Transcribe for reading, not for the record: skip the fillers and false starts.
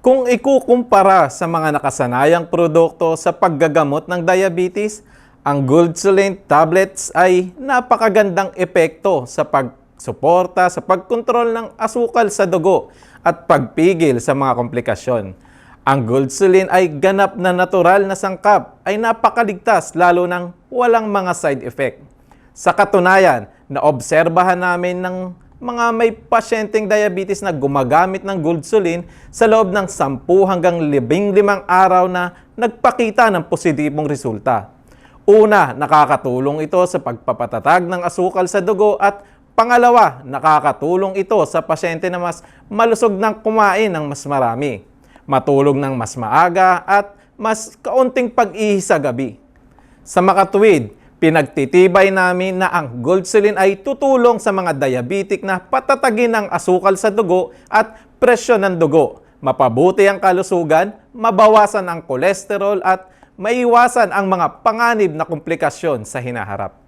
Kung ikukumpara sa mga nakasanayang produkto sa paggagamot ng diabetes, ang Goldsulin tablets ay napakagandang epekto sa pagsuporta sa pagkontrol ng asukal sa dugo at pagpigil sa mga komplikasyon. Ang Goldsulin ay ganap na natural na sangkap ay napakaligtas lalo nang walang mga side effect. Sa katunayan, naobserbahan namin ng mga may pasyenteng diabetes na gumagamit ng Goldsulin sa loob ng 10 hanggang 15 araw na nagpakita ng positibong resulta. Una, nakakatulong ito sa pagpapatatag ng asukal sa dugo at pangalawa, nakakatulong ito sa pasyente na mas malusog ng kumain ng mas marami, matulog ng mas maaga at mas kaunting pag-ihi sa gabi. Sa makatuwid, pinagtitibay namin na ang Goldsulin ay tutulong sa mga diabetic na patatagin ang asukal sa dugo at presyon ng dugo, mapabuti ang kalusugan, mabawasan ang kolesterol at maiwasan ang mga panganib na komplikasyon sa hinaharap.